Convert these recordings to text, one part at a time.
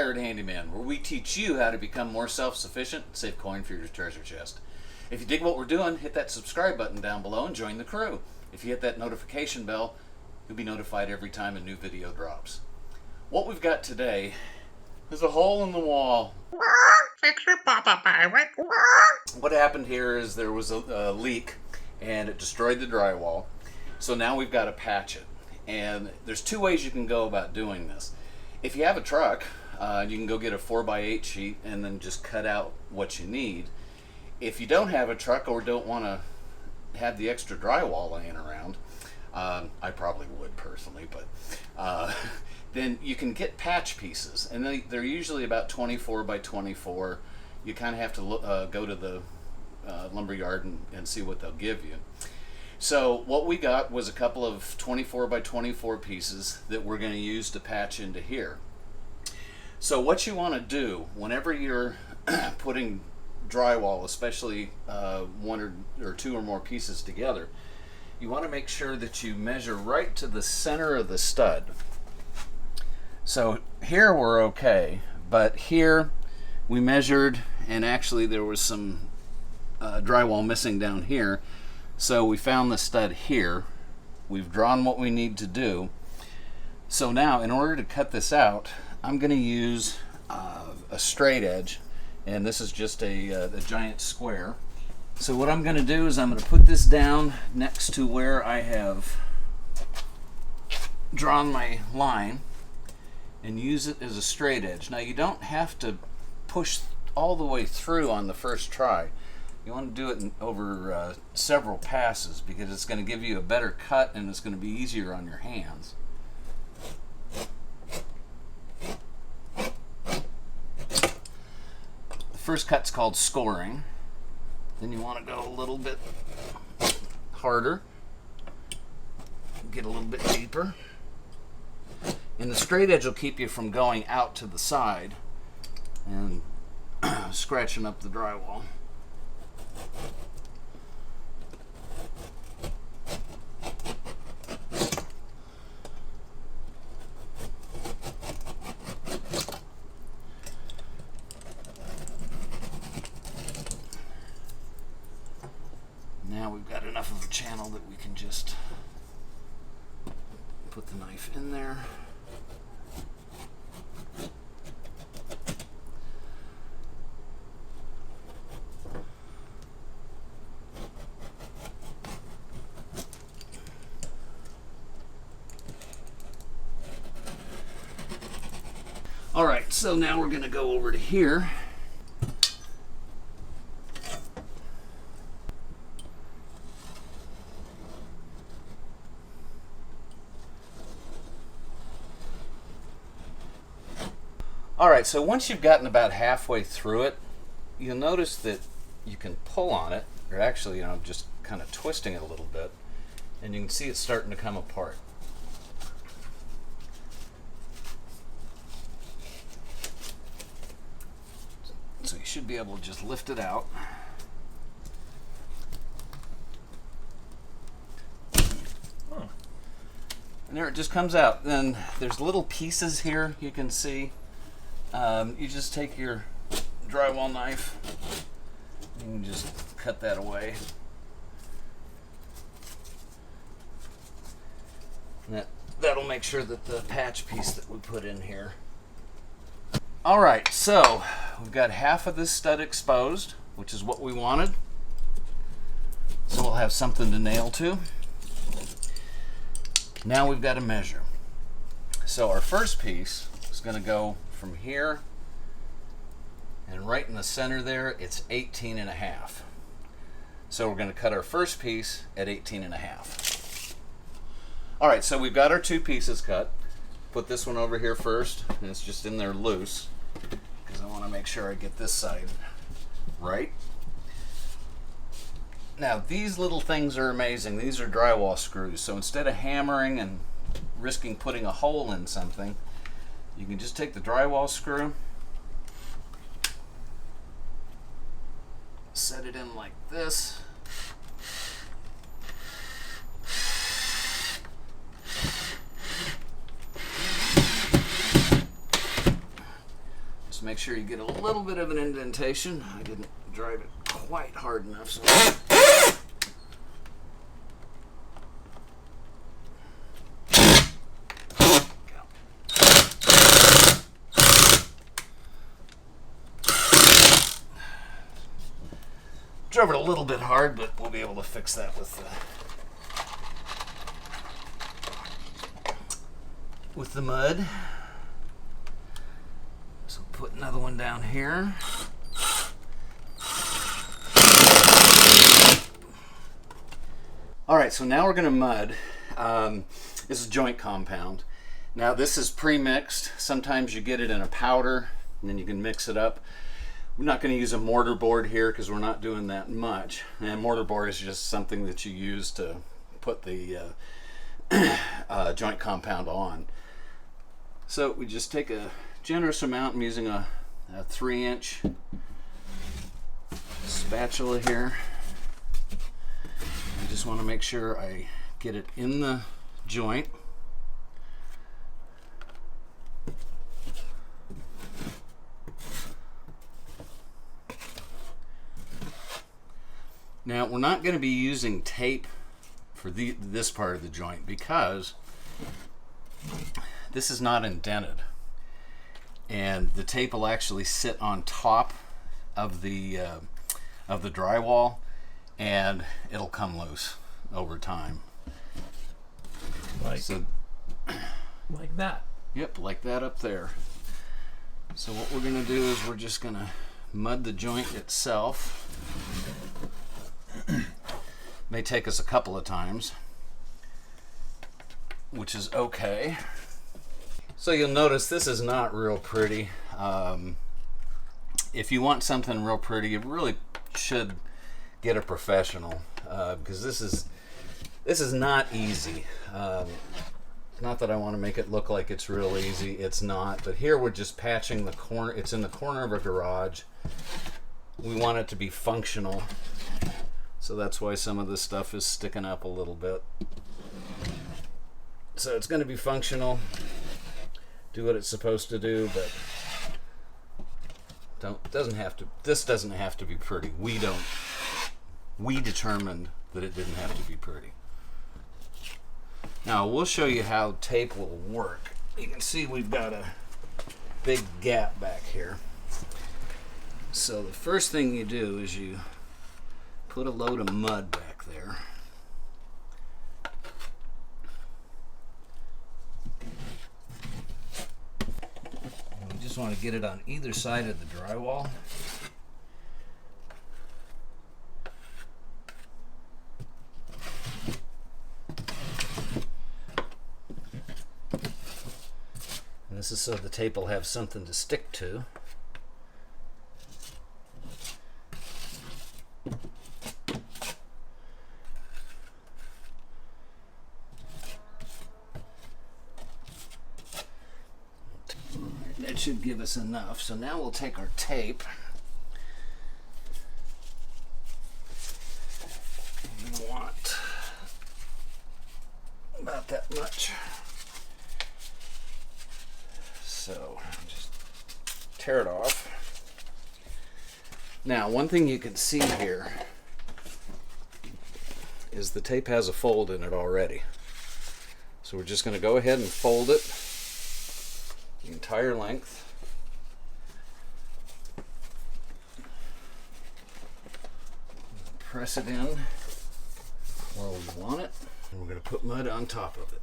Retired Handyman, where we teach you how to become more self-sufficient and save coin for your treasure chest. If you dig what we're doing, hit that subscribe button down below and join the crew. If you hit that notification bell, you'll be notified every time a new video drops. What we've got today is a hole in the wall. What happened here is there was a leak and it destroyed the drywall. So now we've got to patch it. And there's two ways you can go about doing this. If you have a truck, you can go get a 4x8 sheet and then just cut out what you need. If you don't have a truck or don't want to have the extra drywall laying around, I probably would personally, but then you can get patch pieces, and they're usually about 24 by 24. You kind of have to go to the lumber yard and see what they'll give you. So what we got was a couple of 24 by 24 pieces that we're going to use to patch into here. So what you want to do whenever you're putting drywall, especially one or two or more pieces together, you want to make sure that you measure right to the center of the stud. So here we're okay, but here we measured, and actually there was some drywall missing down here. So we found the stud here. We've drawn what we need to do. So now, in order to cut this out, I'm going to use a straight edge, and this is just a giant square. So what I'm going to do is I'm going to put this down next to where I have drawn my line and use it as a straight edge. Now you don't have to push all the way through on the first try. You want to do it over several passes because it's going to give you a better cut and it's going to be easier on your hands. The first cut's called scoring. Then you want to go a little bit harder, get a little bit deeper. And the straight edge will keep you from going out to the side and scratching up the drywall. Now we've got enough of a channel that we can just put the knife in there. All right, so now we're going to go over to here. All right, so once you've gotten about halfway through it, you'll notice that you can pull on it, or actually, just kind of twisting it a little bit, and you can see it's starting to come apart. So you should be able to just lift it out. And there it just comes out. Then there's little pieces here you can see. You just take your drywall knife and just cut that away. And that'll make sure that the patch piece that we put in here. All right, so we've got half of this stud exposed, which is what we wanted. So we'll have something to nail to. Now we've got to measure. So our first piece is going to go from here, and right in the center there, it's 18.5. So we're going to cut our first piece at 18.5. All right, so we've got our two pieces cut. Put this one over here first, and it's just in there loose because I want to make sure I get this side right. Now these little things are amazing. These are drywall screws, so instead of hammering and risking putting a hole in something, you can just take the drywall screw, set it in like this, make sure you get a little bit of an indentation. I didn't drive it quite hard enough. So drove it a little bit hard, but we'll be able to fix that with the mud. So put another one down here. All right, so now we're going to mud. This is joint compound. Now this is pre-mixed. Sometimes you get it in a powder, and then you can mix it up. We're not going to use a mortar board here because we're not doing that much. And mortar board is just something that you use to put the joint compound on. So we just take a generous amount. I'm using a 3-inch spatula here. I just want to make sure I get it in the joint. Now we're not going to be using tape for this part of the joint because this is not indented, and the tape will actually sit on top of the drywall, and it'll come loose over time. Like that. Yep, like that up there. So what we're going to do is we're just going to mud the joint itself. May take us a couple of times, which is okay. So you'll notice this is not real pretty. If you want something real pretty, you really should get a professional, because this is not easy. Not that I want to make it look like it's real easy. It's not. But here we're just patching the corner. It's in the corner of a garage. We want it to be functional. So that's why some of this stuff is sticking up a little bit. So it's going to be functional, do what it's supposed to do, but this doesn't have to be pretty. We determined that it didn't have to be pretty. Now we'll show you how tape will work. You can see we've got a big gap back here. So the first thing you do is you put a load of mud back there. And we just want to get it on either side of the drywall. And this is so the tape will have something to stick to. That should give us enough. So now we'll take our tape. We want about that much. So just tear it off. Now, one thing you can see here is the tape has a fold in it already. So we're just going to go ahead and fold it the entire length. Press it in where we want it, and we're going to put mud on top of it.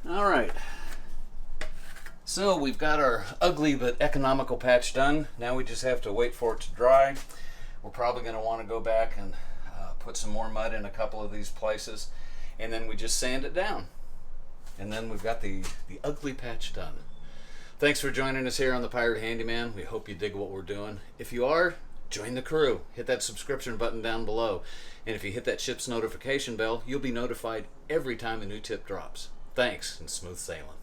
All right, so we've got our ugly but economical patch done. Now we just have to wait for it to dry. We're probably going to want to go back and put some more mud in a couple of these places, and then we just sand it down. And then we've got the ugly patch done. Thanks for joining us here on the Pirate Handyman. We hope you dig what we're doing. If you are, join the crew. Hit that subscription button down below. And if you hit that ship's notification bell, you'll be notified every time a new tip drops. Thanks, and smooth sailing.